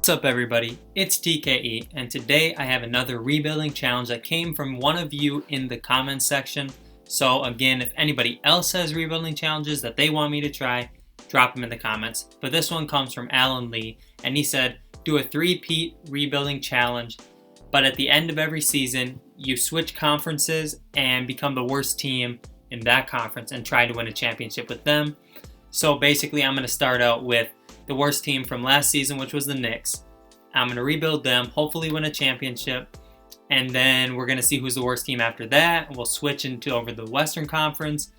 What's up everybody, it's TKE, and today I have another rebuilding challenge that came from one of you in the comments section. So again, if anybody else has rebuilding challenges that they want me to try, drop them in the comments. But this one comes from Alan Lee, and he said, do a 3-peat rebuilding challenge, but at the end of every season, you switch conferences and become the worst team in that conference and try to win a championship with them. So basically, I'm going to start out with the worst team from last season, which was the Knicks. I'm going to rebuild them, hopefully win a championship, and then we're going to see who's the worst team after that. We'll switch into over the Western Conference,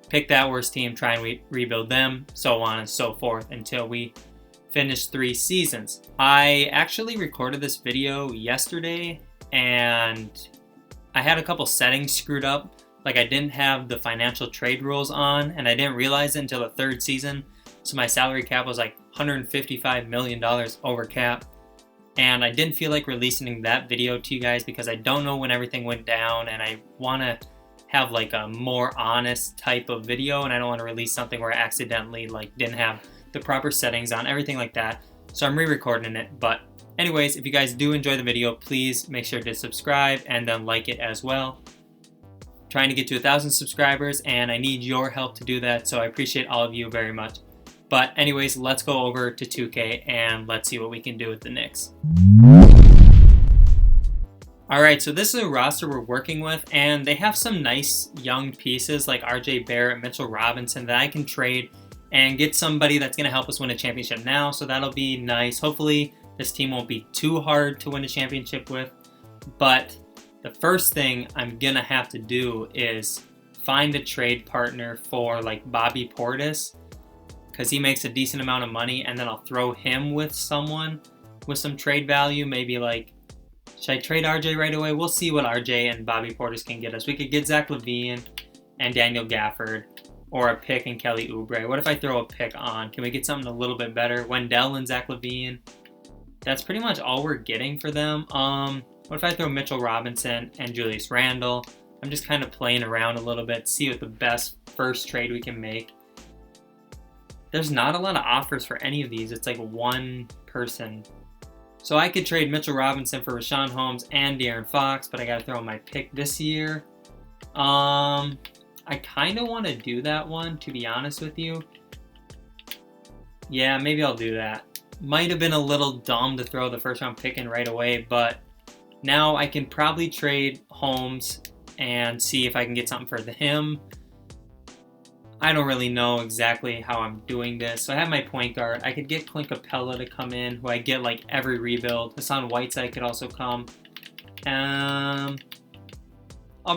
pick that worst team, try and rebuild them, so on and so forth until we finish 3 seasons. I actually recorded this video yesterday, and I had a couple settings screwed up. Like I didn't have the financial trade rules on, and I didn't realize it until the 3rd season. So my salary cap was like $155 million over cap. And I didn't feel like releasing that video to you guys because I don't know when everything went down, and I want to have like a more honest type of video, and I don't want to release something where I accidentally like didn't have the proper settings on, everything like that. So I'm re-recording it. But anyways, if you guys do enjoy the video, please make sure to subscribe and then like it as well. Trying to get to 1,000 subscribers, and I need your help to do that, so I appreciate all of you very much. But anyways, let's go over to 2K and let's see what we can do with the Knicks. Alright, so this is a roster we're working with, and they have some nice young pieces like RJ Barrett, Mitchell Robinson that I can trade and get somebody that's going to help us win a championship now, so that'll be nice. Hopefully this team won't be too hard to win a championship with, but the first thing I'm going to have to do is find a trade partner for like Bobby Portis, because he makes a decent amount of money, and then I'll throw him with someone with some trade value. Maybe like, should I trade RJ right away? We'll see what RJ and Bobby Portis can get us. We could get Zach LaVine and Daniel Gafford, or a pick and Kelly Oubre. What if I throw a pick on? Can we get something a little bit better? Wendell and Zach LaVine. That's pretty much all we're getting for them. What if I throw Mitchell Robinson and Julius Randle? I'm just kind of playing around a little bit, see what the best first trade we can make. There's not a lot of offers for any of these. It's like one person. So I could trade Mitchell Robinson for Rashawn Holmes and De'Aaron Fox, but I gotta throw my pick this year. I kind of want to do that one, to be honest with you. Yeah, maybe I'll do that. Might have been a little dumb to throw the first round pick in right away, but now I can probably trade Holmes and see if I can get something for him. I don't really know exactly how I'm doing this. So I have my point guard. I could get Clint Capella to come in, who I get like every rebuild. Hassan Whiteside could also come. I'll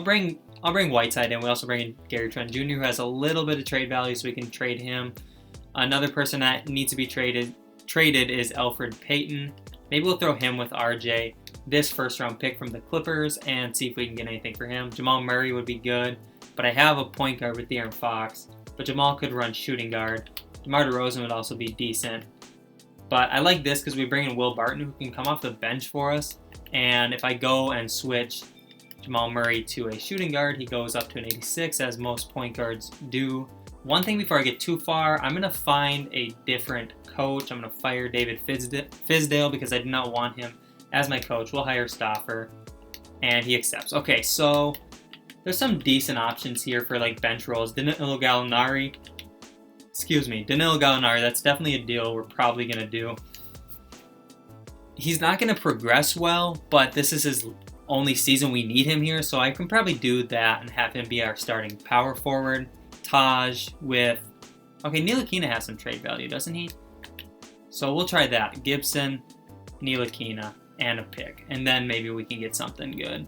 bring Whiteside in. We also bring in Gary Trent Jr., who has a little bit of trade value, so we can trade him. Another person that needs to be traded is Elfrid Payton. Maybe we'll throw him with RJ. This first round pick from the Clippers and see if we can get anything for him. Jamal Murray would be good, but I have a point guard with De'Aaron Fox, but Jamal could run shooting guard. DeMar DeRozan would also be decent. But I like this because we bring in Will Barton, who can come off the bench for us. And if I go and switch Jamal Murray to a shooting guard, he goes up to an 86, as most point guards do. One thing before I get too far, I'm going to find a different coach. I'm going to fire David Fizdale because I do not want him as my coach. We'll hire Stauffer, and he accepts. Okay, so there's some decent options here for like bench roles. Danilo Gallinari, that's definitely a deal we're probably going to do. He's not going to progress well, but this is his only season we need him here, so I can probably do that and have him be our starting power forward. Taj with, okay, Ntilikina has some trade value, doesn't he? So we'll try that. Gibson, Ntilikina, and a pick, and then maybe we can get something good.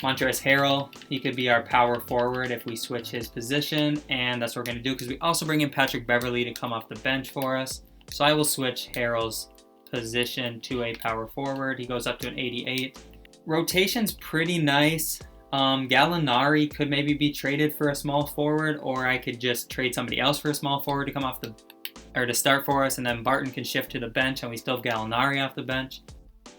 Montrezl Harrell, he could be our power forward if we switch his position, and that's what we're going to do because we also bring in Patrick Beverley to come off the bench for us. So I will switch Harrell's position to a power forward. He goes up to an 88. Rotation's pretty nice. Gallinari could maybe be traded for a small forward, or I could just trade somebody else for a small forward to come off to start for us, and then Barton can shift to the bench, and we still have Gallinari off the bench.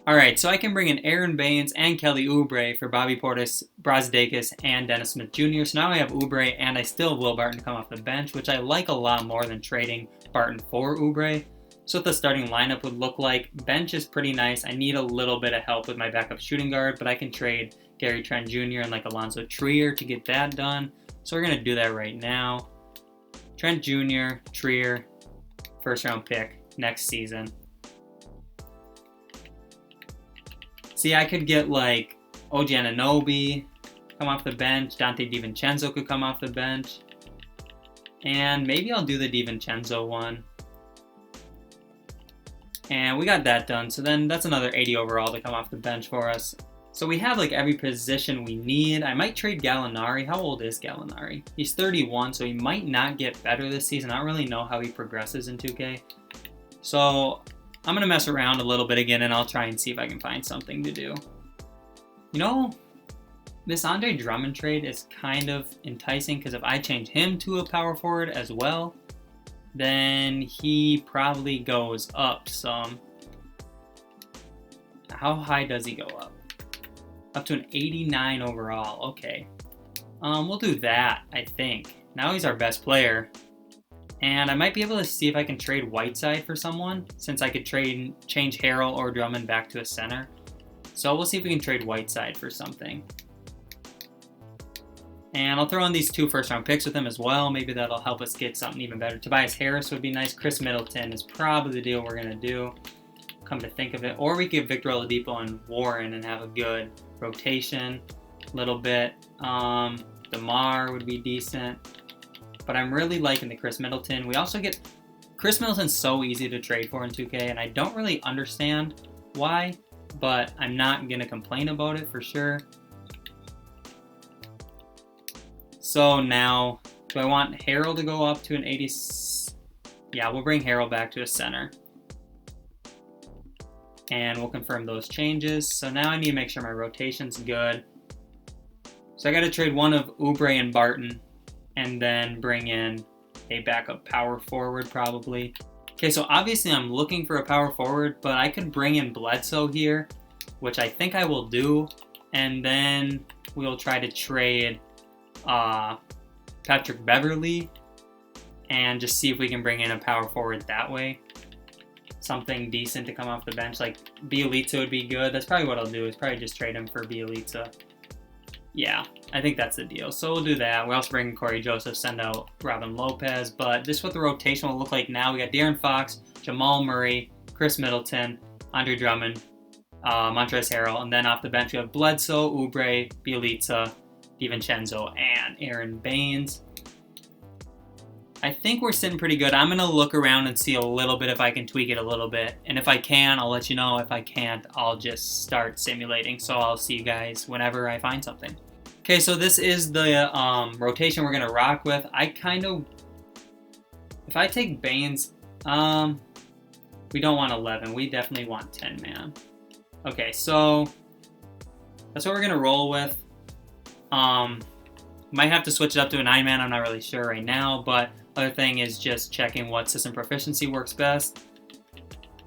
Alright, so I can bring in Aaron Baines and Kelly Oubre for Bobby Portis, Brazdeikis, and Dennis Smith Jr. So now I have Oubre, and I still have Will Barton come off the bench, which I like a lot more than trading Barton for Oubre. So what the starting lineup would look like. Bench is pretty nice. I need a little bit of help with my backup shooting guard, but I can trade Gary Trent Jr. and like Alonzo Trier to get that done. So we're going to do that right now. Trent Jr., Trier, first round pick next season. See, I could get like OG Anunoby come off the bench. Dante DiVincenzo could come off the bench. And maybe I'll do the DiVincenzo one. And we got that done. So then that's another 80 overall to come off the bench for us. So we have like every position we need. I might trade Gallinari. How old is Gallinari? He's 31, so he might not get better this season. I don't really know how he progresses in 2K. So I'm going to mess around a little bit again, and I'll try and see if I can find something to do. You know, this Andre Drummond trade is kind of enticing because if I change him to a power forward as well, then he probably goes up some. How high does he go up? Up to an 89 overall. Okay. We'll do that, I think. Now he's our best player. And I might be able to see if I can trade Whiteside for someone, since I could change Harrell or Drummond back to a center. So we'll see if we can trade Whiteside for something. And I'll throw in these 2 first-round picks with him as well. Maybe that'll help us get something even better. Tobias Harris would be nice. Chris Middleton is probably the deal we're going to do, come to think of it. Or we could Victor Oladipo and Warren and have a good rotation a little bit. DeMar would be decent. But I'm really liking the Chris Middleton. We also get... Chris Middleton's so easy to trade for in 2K, and I don't really understand why, but I'm not going to complain about it for sure. So now, do I want Harrell to go up to an 80? Yeah, we'll bring Harrell back to a center. And we'll confirm those changes. So now I need to make sure my rotation's good. So I got to trade one of Oubre and Barton, and then bring in a backup power forward probably. Okay, so obviously I'm looking for a power forward, but I could bring in Bledsoe here, which I think I will do. And then we'll try to trade Patrick Beverly and just see if we can bring in a power forward that way. Something decent to come off the bench, like Bielitsa would be good. That's probably what I'll do, is probably just trade him for Bielitsa. Yeah, I think that's the deal. So we'll do that. We also bring in Corey Joseph, send out Robin Lopez, but this is what the rotation will look like now. We got De'Aaron Fox, Jamal Murray, Chris Middleton, Andre Drummond, Montrezl Harrell, and then off the bench we have Bledsoe, Oubre, Bielitsa, DiVincenzo, and Aaron Baines. I think we're sitting pretty good. I'm going to look around and see a little bit if I can tweak it a little bit. And if I can, I'll let you know. If I can't, I'll just start simulating. So I'll see you guys whenever I find something. Okay, so this is the rotation we're going to rock with. If I take Baines, we don't want 11. We definitely want 10, man. Okay, so that's what we're going to roll with. Might have to switch it up to a 9-man. I'm not really sure right now, but other thing is just checking what system proficiency works best.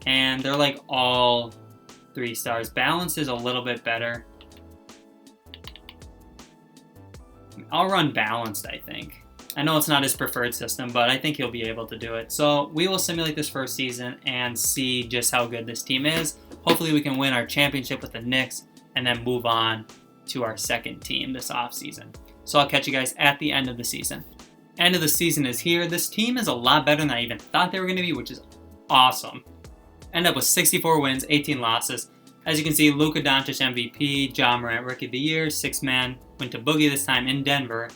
And they're like all 3 stars. Balance is a little bit better. I'll run balanced, I think. I know it's not his preferred system, but I think he'll be able to do it. So we will simulate this first season and see just how good this team is. Hopefully we can win our championship with the Knicks and then move on to our second team this offseason. So I'll catch you guys at the end of the season. End of the season is here. This team is a lot better than I even thought they were going to be, which is awesome. End up with 64 wins, 18 losses. As you can see, Luka Doncic MVP, Ja Morant Rookie of the Year, 6-man, went to Boogie this time in Denver.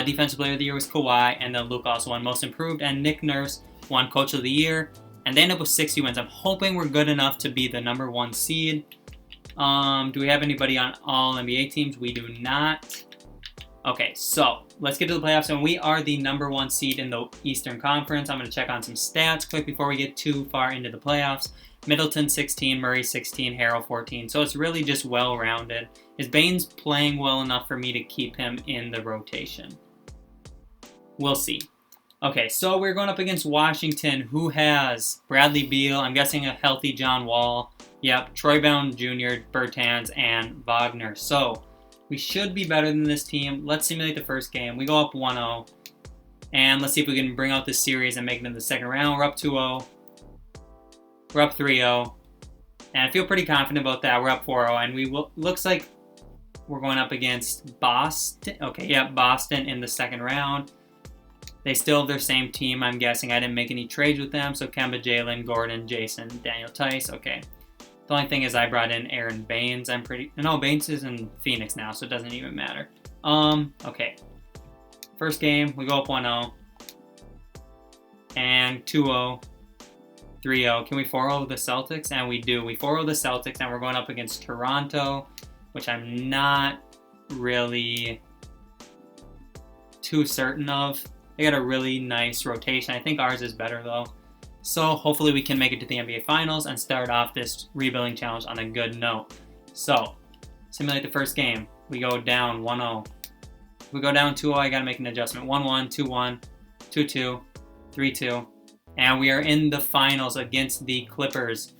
Defensive Player of the Year was Kawhi, and then Luka also won Most Improved, and Nick Nurse won Coach of the Year, and they end up with 60 wins. I'm hoping we're good enough to be the number 1 seed. Do we have anybody on all NBA teams? We do not. Okay, so let's get to the playoffs, and we are the number 1 seed in the Eastern Conference. I'm going to check on some stats quick before we get too far into the playoffs. Middleton 16, Murray 16, Harrell 14. So it's really just well-rounded. Is Baines playing well enough for me to keep him in the rotation? We'll see. Okay, so we're going up against Washington, who has Bradley Beal, I'm guessing a healthy John Wall. Yep, Troy Brown Jr., Bertans, and Wagner. So we should be better than this team. Let's simulate the first game. We go up 1-0. And let's see if we can bring out this series and make it in the second round. We're up 2-0. We're up 3-0. And I feel pretty confident about that. We're up 4-0. And looks like we're going up against Boston. Okay, yeah, Boston in the second round. They still have their same team, I'm guessing. I didn't make any trades with them. So Kemba, Jalen, Gordon, Jason, Daniel Tice. Okay. The only thing is I brought in Aaron Baines. No, Baines is in Phoenix now, so it doesn't even matter. Okay. First game, we go up 1-0. And 2-0. 3-0. Can we 4-0 the Celtics? And we do. We 4-0 the Celtics, and we're going up against Toronto, which I'm not really too certain of. They got a really nice rotation. I think ours is better, though. So hopefully we can make it to the NBA Finals and start off this rebuilding challenge on a good note. So, simulate the first game. We go down 1-0. If we go down 2-0, I got to make an adjustment. 1-1, 2-1, 2-2, 3-2. And we are in the finals against the Clippers.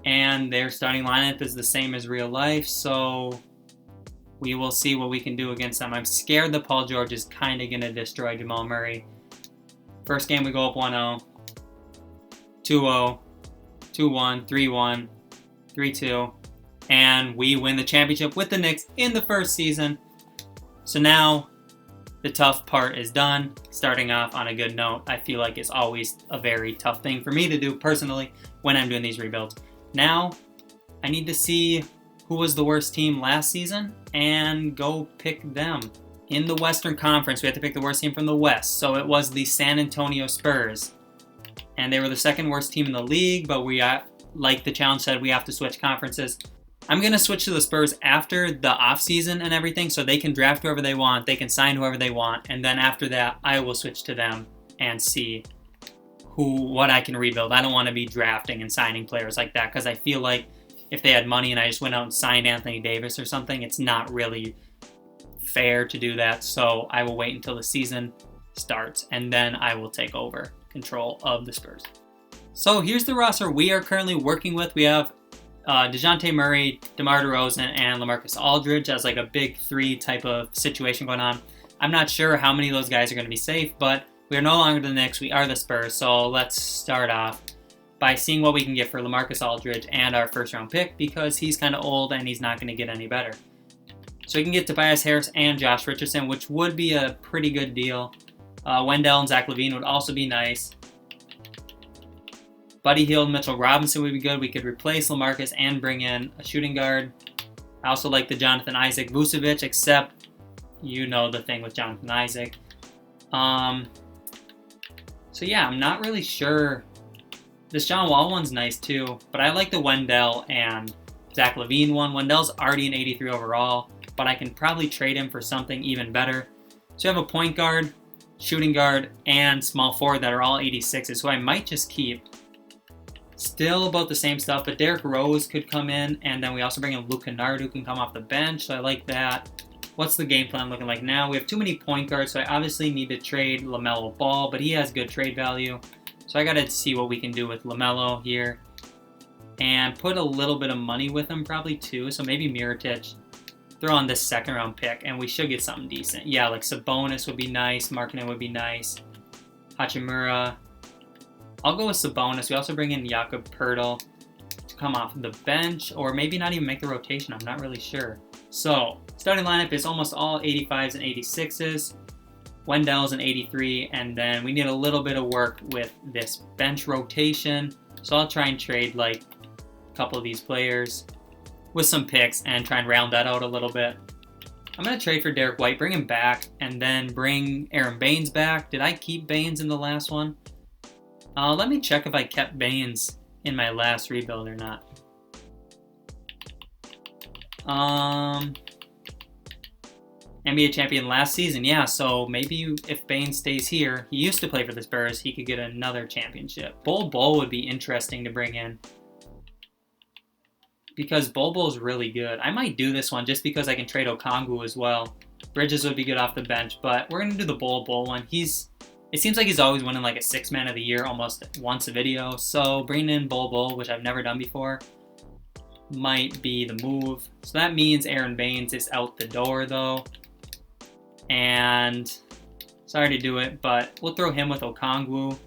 And their starting lineup is the same as real life, so we will see what we can do against them. I'm scared that Paul George is kind of going to destroy Jamal Murray. First game, we go up 1-0, 2-0, 2-1, 3-1, 3-2, and we win the championship with the Knicks in the first season. So now the tough part is done. Starting off on a good note, I feel like it's always a very tough thing for me to do personally when I'm doing these rebuilds. Now, I need to see who was the worst team last season and go pick them. In the Western Conference, we had to pick the worst team from the West. So it was the San Antonio Spurs. And they were the second worst team in the league, but like the challenge said, we have to switch conferences. I'm going to switch to the Spurs after the offseason and everything, so they can draft whoever they want, they can sign whoever they want, and then after that, I will switch to them and see what I can rebuild. I don't want to be drafting and signing players like that, because I feel like if they had money and I just went out and signed Anthony Davis or something, it's not really fair to do that. So I will wait until the season starts, and then I will take over control of the Spurs. So here's the roster we are currently working with. We have DeJounte Murray, DeMar DeRozan, and LaMarcus Aldridge as like a big three type of situation going on. I'm not sure how many of those guys are going to be safe, but we are no longer the Knicks. We are the Spurs. So let's start off by seeing what we can get for LaMarcus Aldridge and our first round pick, because he's kind of old and he's not going to get any better. So we can get Tobias Harris and Josh Richardson, which would be a pretty good deal. Wendell and Zach LaVine would also be nice. Buddy Hield, Mitchell Robinson would be good. We could replace LaMarcus and bring in a shooting guard. I also like the Jonathan Isaac Vucevic, except you know the thing with Jonathan Isaac. So yeah, I'm not really sure. This John Wall one's nice too, but I like the Wendell and Zach LaVine one. Wendell's already an 83 overall, but I can probably trade him for something even better. So I have a point guard, shooting guard, and small forward that are all 86s, so I might just keep. Still about the same stuff, but Derrick Rose could come in, and then we also bring in Luke Kennard, who can come off the bench, so I like that. What's the game plan looking like now? We have too many point guards, so I obviously need to trade LaMelo Ball, but he has good trade value. So I got to see what we can do with LaMelo here. And put a little bit of money with him probably too, so maybe Mirotic. Throw on this second round pick, and we should get something decent. Yeah, like Sabonis would be nice, Markkanen would be nice. Hachimura. I'll go with Sabonis. We also bring in Jakob Poeltl to come off the bench, or maybe not even make the rotation. I'm not really sure. So, starting lineup is almost all 85s and 86s. Wendell's an 83, and then we need a little bit of work with this bench rotation. So I'll try and trade like a couple of these players with some picks and try and round that out a little bit. I'm going to trade for Derek White, bring him back, and then bring Aaron Baines back. Did I keep Baines in the last one? Let me check if I kept Baines in my last rebuild or not. NBA champion last season, yeah, so maybe if Baines stays here, he used to play for the Spurs, he could get another championship. Bol would be interesting to bring in, because Bol's really good. I might do this one just because I can trade Okongwu as well. Bridges would be good off the bench, but we're going to do the Bol one. It seems like he's always winning like a 6 man of the year almost once a video, so bringing in Bol, which I've never done before, might be the move. So that means Aaron Baines is out the door though. And sorry to do it, but we'll throw him with Okongwu.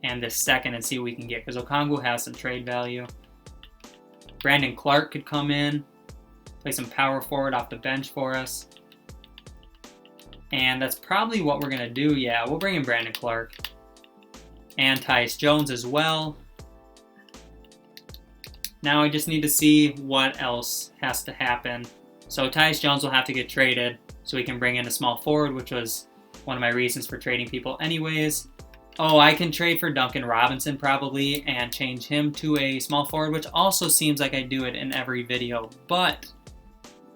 and this second and see what we can get, because Okongwu has some trade value. Brandon Clark could come in, play some power forward off the bench for us. And that's probably what we're going to do. Yeah, we'll bring in Brandon Clark. And Tyus Jones as well. Now I just need to see what else has to happen. So Tyus Jones will have to get traded so we can bring in a small forward, which was one of my reasons for trading people anyways. Oh, I can trade for Duncan Robinson probably and change him to a small forward, which also seems like I do it in every video, but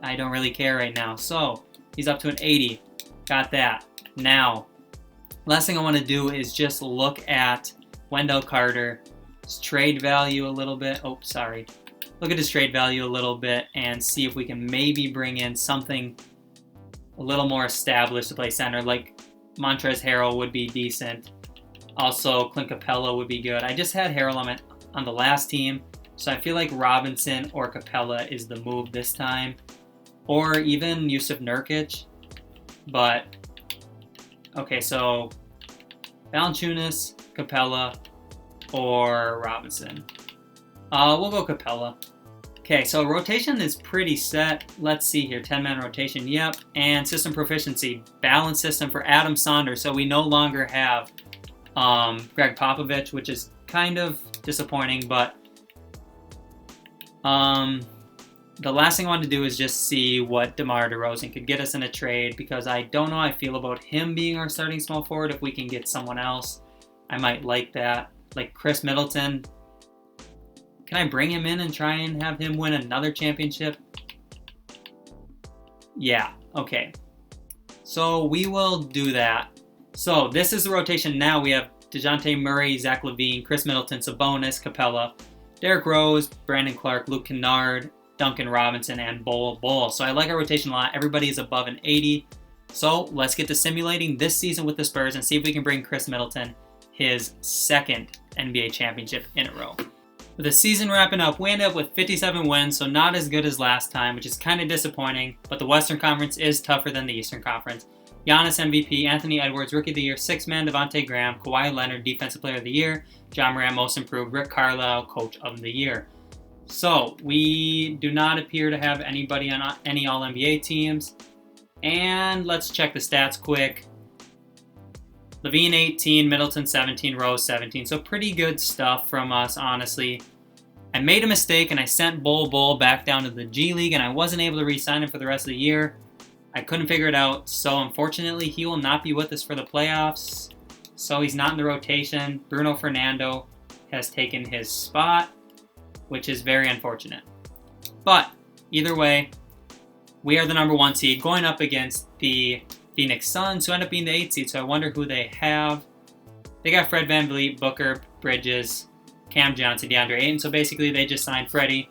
I don't really care right now. So he's up to an 80. Got that. Now, last thing I want to do is just look at Wendell Carter's trade value a little bit. Oh, sorry. Look at his trade value a little bit and see if we can maybe bring in something a little more established to play center, like Montrezl Harrell would be decent. Also, Clint Capella would be good. I just had Harrell on the last team, so I feel like Robinson or Capella is the move this time. Or even Yusuf Nurkic. But, okay, so Valanciunas, Capella, or Robinson. We'll go Capella. Okay, so rotation is pretty set. Let's see here, 10-man rotation, yep. And system proficiency, balanced system for Adam Saunders. So we no longer have Greg Popovich, which is kind of disappointing, but the last thing I want to do is just see what DeMar DeRozan could get us in a trade, because I don't know how I feel about him being our starting small forward. If we can get someone else, I might like that. Like Chris Middleton. Can I bring him in and try and have him win another championship? Yeah, okay. So we will do that. So this is the rotation now. We have DeJounte Murray, Zach LaVine, Chris Middleton, Sabonis, Capella, Derrick Rose, Brandon Clark, Luke Kennard, Duncan Robinson, and Bol. So I like our rotation a lot. Everybody is above an 80. So let's get to simulating this season with the Spurs and see if we can bring Chris Middleton his second NBA championship in a row. With the season wrapping up, we ended up with 57 wins, so not as good as last time, which is kind of disappointing, but the Western Conference is tougher than the Eastern Conference. Giannis MVP, Anthony Edwards Rookie of the Year, Sixth Man Devontae Graham, Kawhi Leonard Defensive Player of the Year, John Morant Most Improved, Rick Carlisle Coach of the Year. So we do not appear to have anybody on any All-NBA teams, and let's check the stats quick. LaVine 18, Middleton 17, Rose 17. So pretty good stuff from us, honestly. I made a mistake and I sent Bol back down to the G League, and I wasn't able to re-sign him for the rest of the year. I couldn't figure it out, so unfortunately he will not be with us for the playoffs. So he's not in the rotation. Bruno Fernando has taken his spot, which is very unfortunate. But either way, we are the number 1 seed going up against the Phoenix Suns, who end up being the 8th seed, so I wonder who they have. They got Fred VanVleet, Booker, Bridges, Cam Johnson, DeAndre Ayton, so basically they just signed Freddie.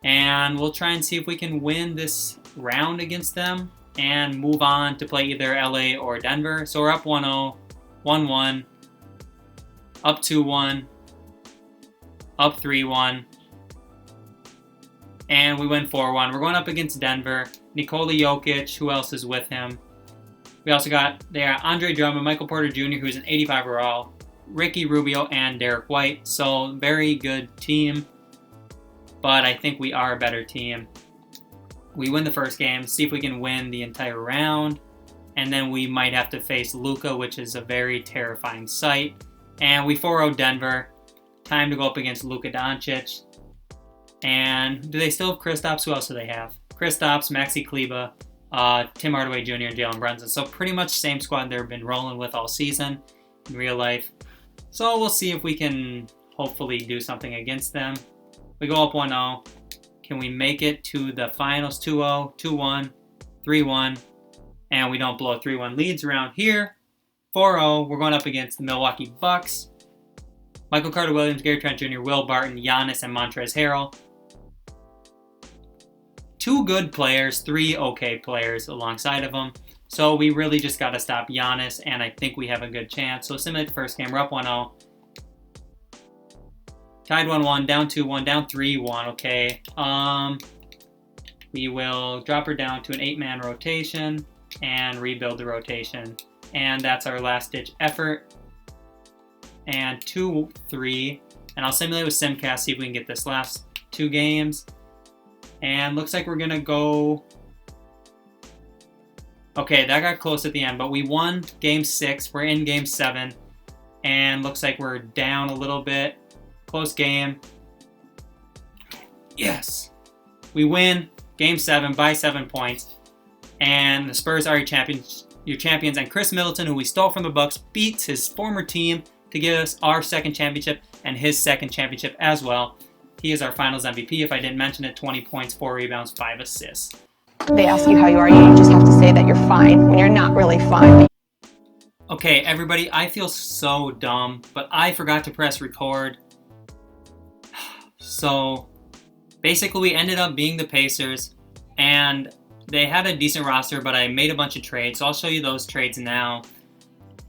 And we'll try and see if we can win this round against them and move on to play either LA or Denver. So we're up 1-0, 1-1, up 2-1, up 3-1, and we win 4-1. We're going up against Denver. Nikola Jokic, who else is with him? We also got there Andre Drummond, Michael Porter Jr., who's an 85 overall, Ricky Rubio, and Derek White. So very good team, but I think we are a better team. We win the first game, see if we can win the entire round, and then we might have to face Luka, which is a very terrifying sight. And we 4-0 Denver. Time to go up against Luka Doncic. And do they still have Kristaps? Who else do they have? Kristaps, Maxi Kleber, Tim Hardaway Jr., and Jalen Brunson. So pretty much same squad they've been rolling with all season in real life. So we'll see if we can hopefully do something against them. We go up 1-0. Can we make it to the finals? 2-0, 2-1, 3-1, and we don't blow 3-1 leads around here. 4-0, we're going up against the Milwaukee Bucks. Michael Carter-Williams, Gary Trent Jr., Will Barton, Giannis, and Montrezl Harrell. 2 good players, 3 okay players alongside of them. So we really just got to stop Giannis, and I think we have a good chance. So simulate the first game. We're up 1-0. Tied 1-1, down 2-1, down 3-1, okay. We will drop her down to an 8-man rotation and rebuild the rotation. And that's our last-ditch effort. and 2-3. And I'll simulate with Simcast, see if we can get this last 2 games. And looks like we're going to go... Okay, that got close at the end, but we won Game 6. We're in Game 7. And looks like we're down a little bit. Close game. Yes! We win Game 7 by 7 points. And the Spurs are your champions. And Chris Middleton, who we stole from the Bucks, beats his former team to give us our second championship and his second championship as well. He is our finals MVP. If I didn't mention it, 20 points, 4 rebounds, 5 assists. They ask you how you are, you just have to say that you're fine when you're not really fine. Okay, everybody, I feel so dumb, but I forgot to press record. So, basically we ended up being the Pacers, and they had a decent roster, but I made a bunch of trades, so I'll show you those trades now.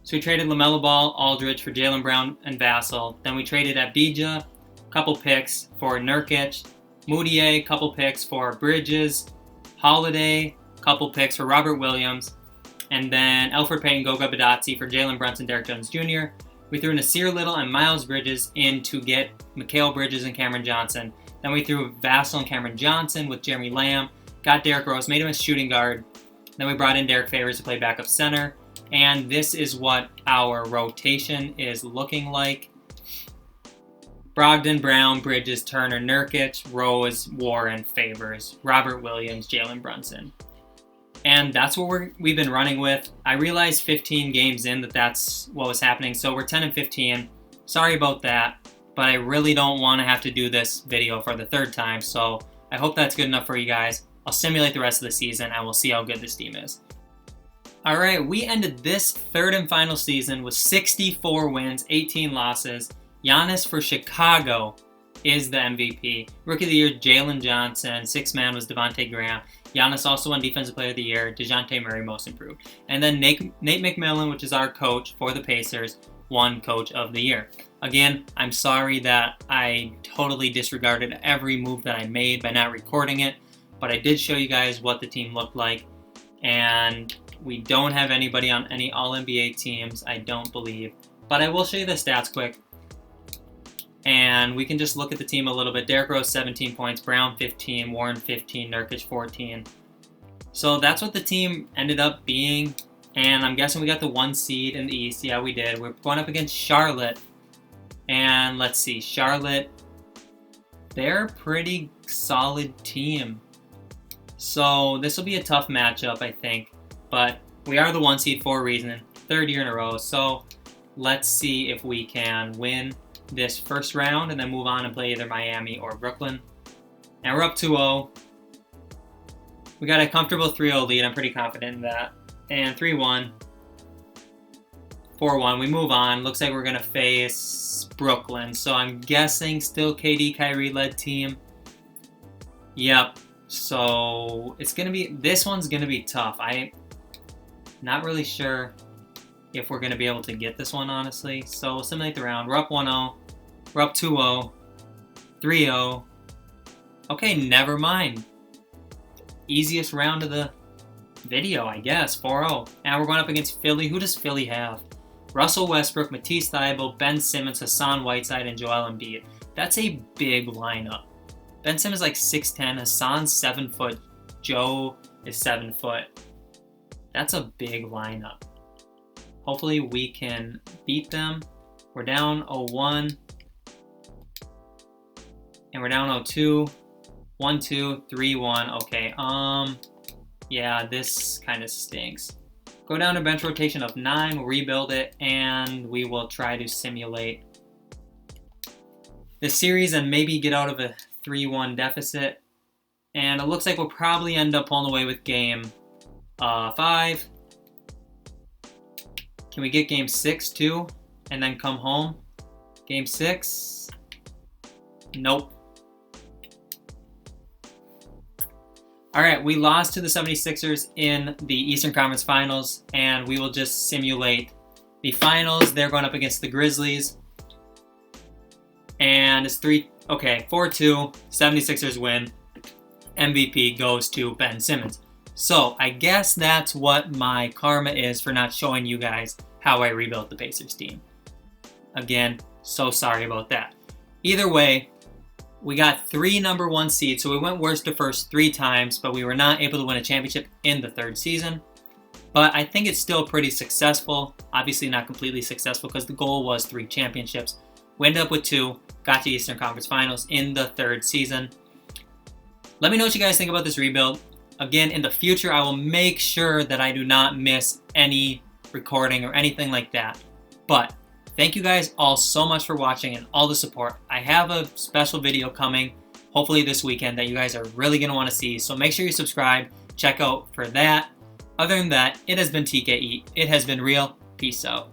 So we traded LaMelo Ball, Aldridge for Jaylen Brown and Vassell. Then we traded Abdija, a couple picks for Nurkic, Moutier, a couple picks for Bridges, Holiday, a couple picks for Robert Williams, and then Elfrid Payton, Goga Bitadze for Jalen Brunson, Derrick Jones Jr. We threw Nasir Little and Miles Bridges in to get Mikal Bridges and Cameron Johnson. Then we threw Vassell and Cameron Johnson with Jeremy Lamb, got Derrick Rose, made him a shooting guard. Then we brought in Derek Favors to play backup center. And this is what our rotation is looking like. Brogdon, Brown, Bridges, Turner, Nurkic, Rose, Warren, Favors, Robert Williams, Jalen Brunson. And that's what we've been running with. I realized 15 games in that's what was happening. So we're 10-15. Sorry about that. But I really don't want to have to do this video for the 3rd time. So I hope that's good enough for you guys. I'll simulate the rest of the season and we'll see how good this team is. Alright, we ended this 3rd and final season with 64 wins, 18 losses. Giannis for Chicago is the MVP. Rookie of the Year, Jalen Johnson. 6th man was Devontae Graham. Giannis also won Defensive Player of the Year. DeJounte Murray, Most Improved. And then Nate McMillan, which is our coach for the Pacers, won Coach of the Year. Again, I'm sorry that I totally disregarded every move that I made by not recording it. But I did show you guys what the team looked like. And we don't have anybody on any All-NBA teams, I don't believe. But I will show you the stats quick. And we can just look at the team a little bit. Derrick Rose, 17 points. Brown, 15. Warren, 15. Nurkic, 14. So that's what the team ended up being. And I'm guessing we got the 1 seed in the East. Yeah, we did. We're going up against Charlotte. And let's see. Charlotte, they're a pretty solid team. So this will be a tough matchup, I think. But we are the 1 seed for a reason. 3rd year in a row. So let's see if we can win this first round and then move on and play either Miami or Brooklyn. And we're up 2-0. We got a comfortable 3-0 lead. I'm pretty confident in that. And 3-1. 4-1. We move on. Looks like we're going to face Brooklyn. So I'm guessing still KD, Kyrie-led team. Yep. So it's going to be... This one's going to be tough. I'm not really sure if we're going to be able to get this one, honestly. So we'll simulate the round. We're up 1-0. We're up 2-0. 3-0. Okay, never mind. Easiest round of the video, I guess. 4-0. Now we're going up against Philly. Who does Philly have? Russell Westbrook, Matisse Thybulle, Ben Simmons, Hassan Whiteside, and Joel Embiid. That's a big lineup. Ben Simmons like 6'10", Hassan's 7 foot, Joe is 7 foot. That's a big lineup. Hopefully we can beat them. We're down 0-1. And we're down 0-2. 1-2, 3-1. Okay, yeah, this kind of stinks. Go down to bench rotation of 9, we'll rebuild it, and we will try to simulate this series and maybe get out of a 3-1 deficit. And it looks like we'll probably end up pulling away with game 5. Can we get game 6 too? And then come home? Game 6? Nope. Alright, we lost to the 76ers in the Eastern Conference Finals, and we will just simulate the finals. They're going up against the Grizzlies. And it's 4-2, 76ers win. MVP goes to Ben Simmons. So, I guess that's what my karma is for not showing you guys how I rebuilt the Pacers team. Again, so sorry about that. Either way, we got 3 number 1 seeds, so we went worst to first 3 times, but we were not able to win a championship in the 3rd season. But I think it's still pretty successful. Obviously not completely successful because the goal was 3 championships. We ended up with 2, got to Eastern Conference Finals in the 3rd season. Let me know what you guys think about this rebuild. Again, in the future, I will make sure that I do not miss any recording or anything like that. But thank you guys all so much for watching and all the support. I have a special video coming, hopefully this weekend, that you guys are really going to want to see. So make sure you subscribe, check out for that. Other than that, it has been TKE. It has been real. Peace out.